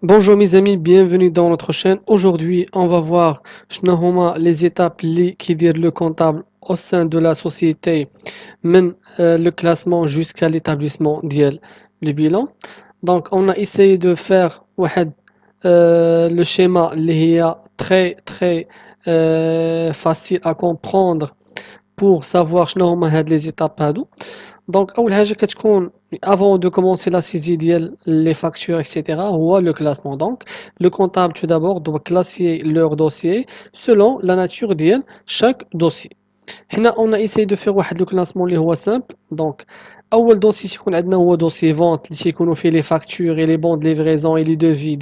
Bonjour mes amis, bienvenue dans notre chaîne. Aujourd'hui, on va voir شنو هما les étapes qui dire le comptable au sein de la société من le classement jusqu'à l'établissement ديال le bilan. Donc on a essayé de faire واحد le schéma اللي هي très facile à comprendre pour savoir شنو هما هاد les étapes هادو. Donc أول حاجة كتكون avant de commencer la saisie ديال les factures etc. هو le classement. Donc le comptable tout d'abord doit classer leur dossier selon la nature ديال chaque dossier. هنا on a essayé de faire واحد le classement اللي هو simple. Donc أول dossier تيكون عندنا هو dossier vente اللي تيكونوا فيه les factures et les bons de livraison et les devis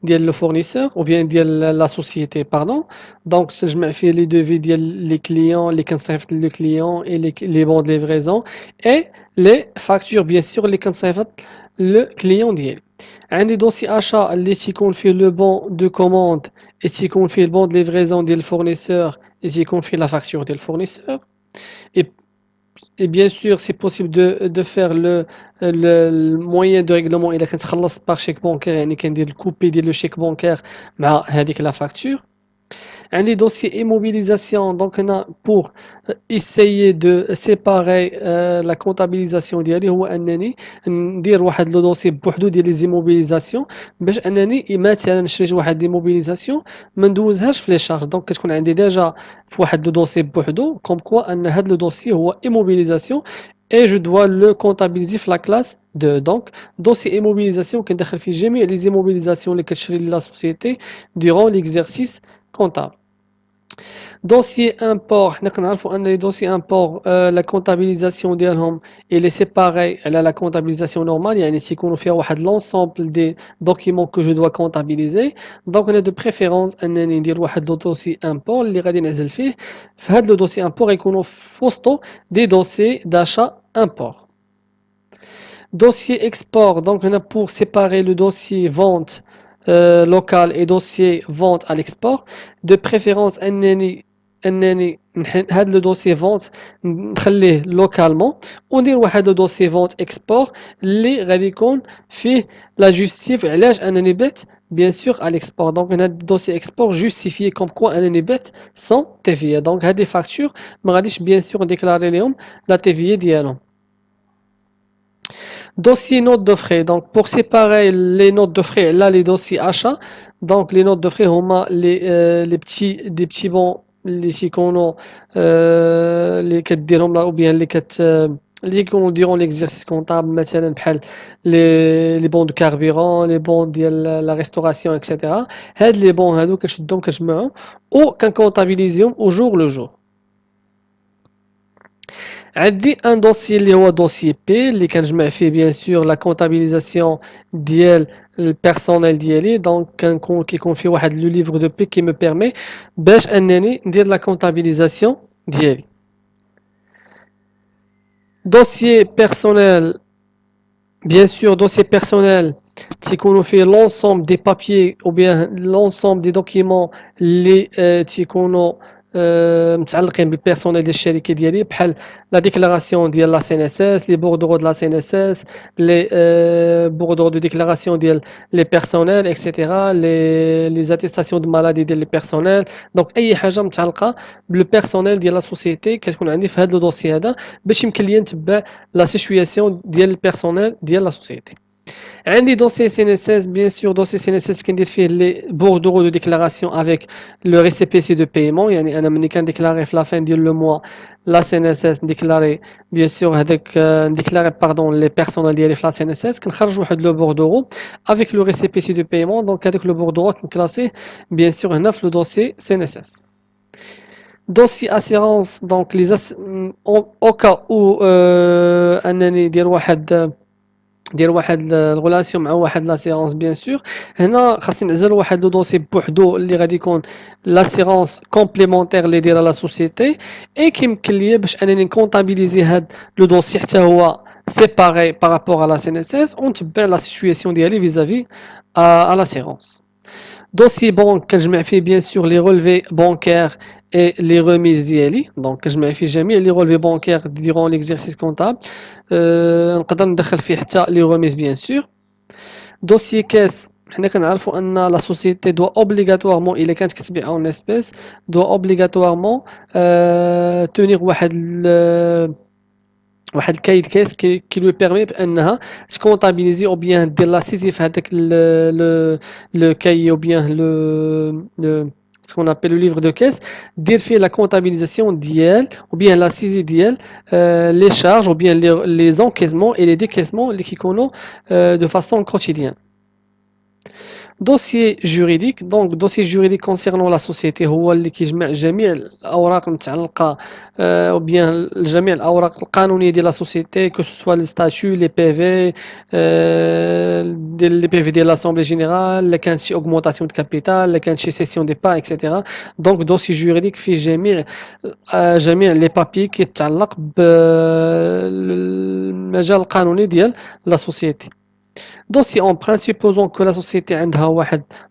ديال le fournisseur ou bien ديال la société pardon. Donc تنجمع فيه les devis ديال les clients اللي كنصيفط le client et les bons de livraison et les factures bien sûr اللي كنصيفط le client ديالي. عندي دوسي achat اللي تيكون فيه le bon de commande et تيكون فيه le bon de livraison ديال الفورنيسور et تيكون فيه la facture ديال الفورنيسور. Et Et bien sûr, c'est possible de faire le moyen de règlement إلا كنتخلص par chèque bancaire يعني كندير الكوبي ديال le chèque bancaire مع هذيك la facture. عندي dossier immobilisation donc هنا pour essayer de séparer la comptabilisation ديالي هو أنني ندير واحد لو دوسي بوحدو ديال les immobilisations باش أنني مثلا شريت واحد ليموبيليزاسيون ما ندوزهاش في لي شارج دونك كتكون عندي ديجا في واحد لو دوسي بوحدو كوم كوا أن هاد لو دوسي هو immobilisation et je dois le comptabiliser في la classe 2 donc dossier immobilisation كندخل فيه جميع les immobilisations اللي كتشري لي لا سوسيتي durant l'exercice comptable. Dossier import حنا كنعرفوا ان لي دوسي امبور لا كونتابيليزاسيون ديالهم الي سيباري على لا كونتابيليزاسيون نورمال يعني تيكونوا فيها واحد لونسومبل دي دوكيمون كو جو دوا كونتابيليزي دونك انا دو بريفيرونس انني ندير واحد لو دوسي امبور اللي غادي نعزل فيه في هاد لو دوسي امبور يكونوا في وسطو دي دوسي داشا امبور. Dossier export, donc on a pour séparer le dossier vente local et dossier vente à l'export. De préférence, أنني هذا le dossier vente نخليه localement وندير واحد le dossier vente export اللي غادي يكون فيه la justif علاش أنني بعت bien sûr à l'export. Donc on a dossier export justifié comme quoi أنني بعت sans TVA. Donc هذه factures ما غاديش bien sûr déclarer لهم la TVA ديالهم. Dossier notes de frais. Donc, pour séparer les notes de frais, là, les dossiers achats. Donc, les notes de frais, on a des petits bons, les iconos, les quêtes dirham là, ou bien les quêtes, les qu'on durant l'exercice comptable, مثلا بحال les bons de carburant, les bons de la restauration, etc. هاد les bons هادو كنشدهم كنجمعهم ou كنكونطابيليزيهم au jour le jour. عندي ان دوسي اللي هو دوسي بي اللي كنجمع فيه بيان سور لا كونطابيليزاسيون ديال البيرسونيل ديالي دونك كيكون فيه واحد لو ليفر دو بي كي مي بيرمي باش انني ندير لا كونطابيليزاسيون ديالي. دوسي بيرسونيل بيان سور دوسي بيرسونيل تيكونوا فيه لونسومبل دي بابيي او بيان لونسومبل دي دوكيمون اللي تيكونوا متعلقين بالبيرسونيل ديال الشركه ديالي بحال لا ديكلاراسيون ديال لا سي ان اس اس لي بوردرو دو لا سي ان اس اس لي بوردرو دو ديكلاراسيون ديال لي بيرسونيل اكسيتيرا لي زاتيستاسيون دو مالادي ديال لي بيرسونيل دونك اي حاجه متعلقه بالبيرسونيل ديال لا سوسيتي كتكون عندي في هذا لو دوسي هذا باش يمكن لي نتبع لا سيتوياسيون ديال البيرسونيل ديال لا سوسيتي. عندي دوسي سي ان اس اس بيان سور دوسي سي ان اس اس كندير فيه لي بوردرو دو ديكلاراسيون افيك لو ريسيبيسي دو بايمون يعني انا ملي كنديكلاري في لا فين ديال لو موا لا سي ان اس اس نديكلاري بيان سور هذاك نديكلاري باردون لي بيرسونال ديالي في لا سي ان اس اس كنخرج واحد لو بوردرو افيك لو ريسيبيسي دو بايمون دونك هذاك لو بوردرو كنكلاسيه بيان سور هنا في لو دوسي سي ان اس اس. دوسي اسيرونس دونك لي او كا او انني ندير واحد الغولاسيون مع واحد لاسيرونس بيان سور هنا خاصني نعزل واحد لو دوسي بوحدو اللي غادي يكون لاسيرونس كومبليمونتير اللي دايره لا سوسيتي اي كيمكن ليا باش انني نكونطابيليزي هاد لو دوسي حتى هو سيباري بارابور على لا سي ان اس اس ونتبع لا سيتوياسيون ديالي فيزافي ا لاسيرونس. dossier banque كنجمع فيه bien sûr les relevés bancaires et les remises ديالي donc كنجمع فيه جميع les relevés bancaires durant l'exercice comptable نقدر ندخل فيه حتى les remises bien sûr. dossier caisse حنا كنعرفوا ان la société doit obligatoirement إلا كانت كتبيع en espèces doit obligatoirement tenir واحد الكايد كيس كي لو بيرمي بانها تكونطابيليزي او بيان دير لا سيزي في هذاك لو كاي او بيان لو سكون ابل لو ليفر دو كيس دير فيه لا كونطابيليزاسيون ديال او بيان لا سيزي ديال لي شارج او بيان لي زونكيزمون اي لي ديكيسمون اللي كيكونوا دو فاسون كوتيديان. dossier juridique donc dossier juridique concernant la société هو اللي كيجمع جميع الأوراق المتعلقة ou bien جميع الأوراق القانونية ديال la société que ce soit les statuts les PV ديال les PV ديال l'assemblée générale اللي كانت شي augmentation de capital اللي كانت شي cession des parts etc. donc dossier juridique فيه جميع les papiers كيتعلق بالمجال القانوني ديال la société. Dossier emprunt, supposons que la société a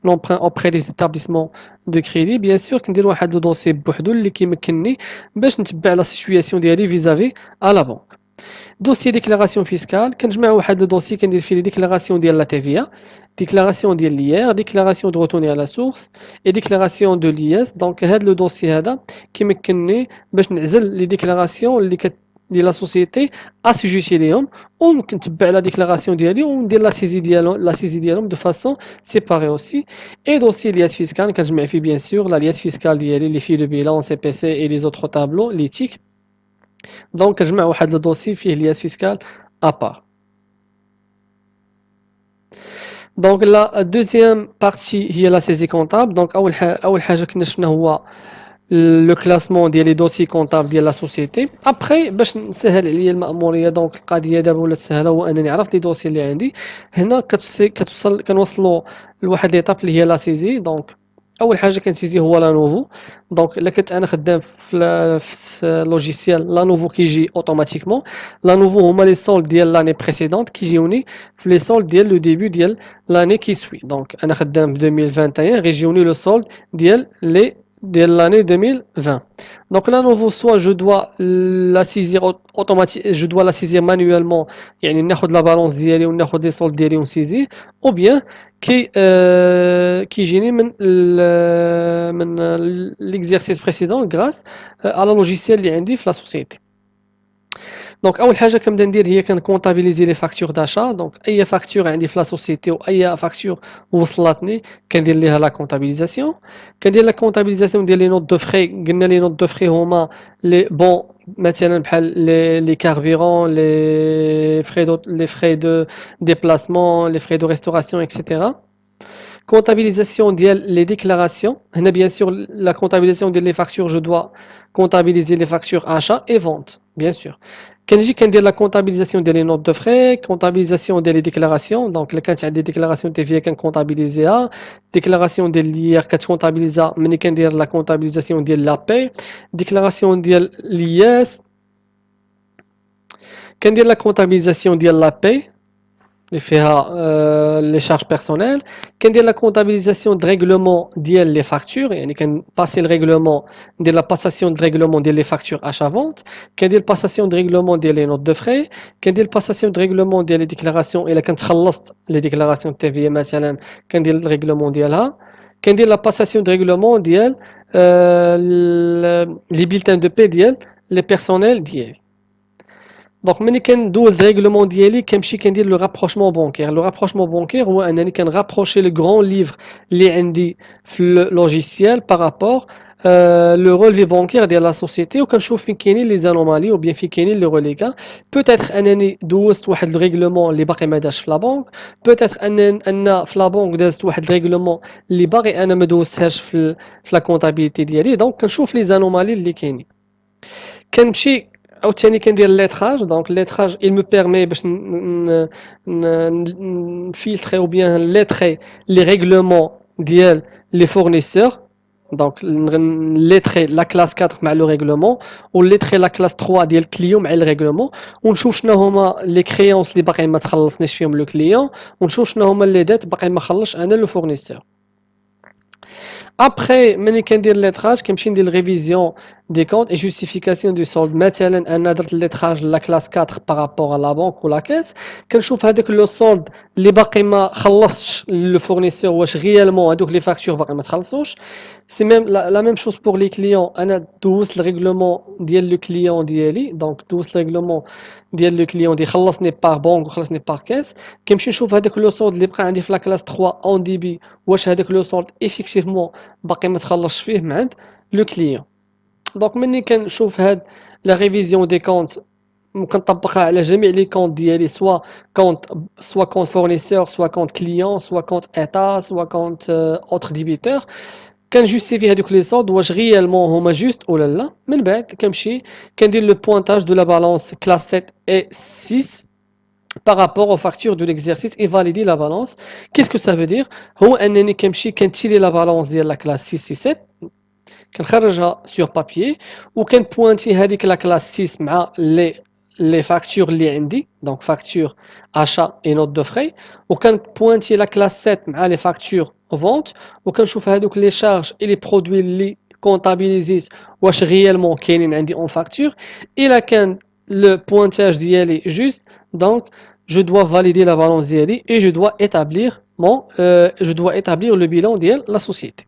l'emprunt auprès des établissements de crédit, bien sûr كندير واحد le dossier بوحدو اللي كيمكنني باش نتبع la situation ديالي vis-à-vis à la banque. Dossier déclaration fiscale كنجمع واحد le dossier كندير فيه les déclarations ديال la TVA, déclaration ديال l'IR, déclaration de retourner à la source et déclaration de l'IS. donc هاد le dossier هذا كيمكنني باش نعزل les déclarations اللي ديال لا سوسيتي اسوجيتي ليهم ونتبع لا ديكلاراسيون ديالي وندير لا سيزي ديالهم دو فاسون سيباري اوسي. اي دوسي لياس فيسكال كنجمع فيه بيان سور لا لياس فيسكال ديالي اللي فيه لو بيلان سي بي سي اي لي زوتر طابلو لي تيك دونك كنجمع واحد لو دوسي فيه لياس فيسكال ابار. دونك لا دوزيام بارتي هي لا سيزي كونطابل. دونك اول حاجه كنا شفنا هو لو كلاسمون ديال لي دوسي كونطابل ديال لا سوسيتي. ابري باش نسهل عليا المأموريه دونك القضيه دابا ولات سهله هو انني عرفت لي دوسي اللي عندي هنا كنوصلوا لواحد ليطاب اللي هي لا سيزي. دونك اول حاجه كنسيزي هو لا نوفو. دونك الا كنت انا خدام في لوجيسيال لا نوفو كيجي اوتوماتيكمون. لا نوفو هما لي سولد ديال لاني بريسيدونت كيجيوني في لي سولد ديال لو ديبي ديال لاني كي سوي. دونك انا خدام في 2021 غيجيوني لو سولد ديال لي de l'année 2020. Donc là, nouveau, soit je dois la saisir automatiquement, je dois la saisir manuellement, يعني ناخذ la balance ديالي وناخذ les soldes ديالي ونسيزي, ou bien qui يجيني من l'exercice précédent grâce à la logiciel اللي عندي في la société. دونك اول حاجه كنبدا ندير هي كنكونطابيليزي لي فاكتور داشا. دونك اي فاكتور عندي في لا سوسيتي واي فاكتور وصلتني كندير ليها لا كونطابيليزاسيون. كندير لا كونطابيليزاسيون ديال لي نوت دو فري. قلنا لي نوت دو فري هما لي بون مثلا بحال لي كاربيرون لي فري دو ديبلاسمون لي فري دو ريستوراسيون اكسيتيرا. comptabilisation ديال les déclarations. هنا bien sûr la comptabilisation ديال les factures je dois comptabiliser les factures achat et vente bien sûr. كنجي كندير la comptabilisation ديال les notes de frais, comptabilisation ديال les déclarations. donc الا كانت عندي déclaration TVA كنكونطابيليزيها, déclaration ديال l'IR كتكونطابيليزا ملي كندير la comptabilisation ديال la paie, déclaration ديال l'IS كندير la comptabilisation ديال la paie اللي فيها لي شارج بيرسونيل. كندير لا كونطابيليزاسيون د ريغلومون ديال لي فاكتور يعني كنباسي الريغلومون ندير لا باساسيون د ريغلومون ديال لي فاكتور اشا فونت. كندير باساسيون د ريغلومون ديال لي نوت دو فري. كندير باساسيون د ريغلومون ديال لي ديكلاراسيون الا كنت خلصت لي ديكلاراسيون تي في مثلا كندير الريغلومون ديالها. كندير لا باساسيون د ريغلومون ديال لي بيلتان دو بي ديال لي بيرسونيل ديالي. دونك ملي كندوز الريغلومون ديالي كنمشي كندير لو رابروشمون بونكير. لو رابروشمون بونكير هو انني كنرابروشي لو غران ليفر اللي عندي في اللوجيسيال بارابور لو رولفي بونكير ديال لا سوسيتي وكنشوف فين كاينين لي زانومالي او بيان فين كاينين لي روليكا. بوتيتر انني دوزت واحد الريغلومون اللي باقي ما داش في لا بنك. بوتيتر ان في لا بنك دازت واحد الريغلومون اللي باقي انا ما دوزتهاش في لا كونطابيليتي ديالي. دونك كنشوف لي زانومالي اللي كاينين كنمشي عاوتاني كندير الليتراج. دونك الليتراج il me permet باش نفلتري او بيان ليتري لي ريغلومون ديال لي فورنيسور. دونك ليتري لا كلاس 4 مع لو ريغلومون وليتري لا كلاس 3 ديال الكليون مع الريغلومون ونشوف شنو هما لي كريونس اللي باقي ما تخلصنيش فيهم لو كليون ونشوف شنو هما لي ديت باقي ما خلصش انا لو فورنيسور. Après, ملي كندير الليتراج كنمشي ندير révision des comptes et justification du solde. مثلا انا درت الليتراج لا كلاس 4 بارابور على لا بنك ولا كاس، كنشوف هذاك لو سولد اللي باقي ما خلصتش لو فورنيسور واش غيالمون هذوك لي فاكتور باقي ما تخلصوش. سي ميم لا ميم شوز بور لي كليون. انا دوزت الريغلومون ديال لو كليون ديالي، دونك دوزت الريغلومون ديال لو كليون دي خلصني بار بنك وخلصني بار كاس. كنمشي نشوف هذاك لو سولد اللي بقى عندي في لا كلاس 3 اون دي بي، واش هذاك لو سولد ايفيكتيفمون باقي ما تخلصش فيه من عند لو كليون. دونك ملي كنشوف هاد لا ريفيزيون دي كونت كنطبقها على جميع لي كونت ديالي، سوا كونت فورنيسور، سوا كونت كليون، سوا كونت ايتا، سوا كونت اوتر ديبيتور. كنجوستيفي هادوك لي صود واش غيالمون هما جوست ولا لا. من بعد كنمشي كندير لو بوينتاج دو لا بالانس كلاس 7 et 6 par rapport aux factures de l'exercice et valider la balance. Qu'est-ce que ça veut dire? هو انني كنمشي كنتيري لا بالانس ديال لا كلاس 6 et 7، كنخرجها سور بابيي وكنبوانتي هذيك لا كلاس 6 مع لي فاكتور اللي عندي، دونك فاكتور achat et note de frais، وكنبوانتي لا كلاس 7 مع لي فاكتور فونت، وكنشوف هذوك لي شارج اي لي برودوي اللي كونطابيليزيت واش غيالمون كاينين عندي اون فاكتور. الا كان le pointage d'IL est juste, donc je dois valider la balance d'IL et je dois établir le bilan de la société.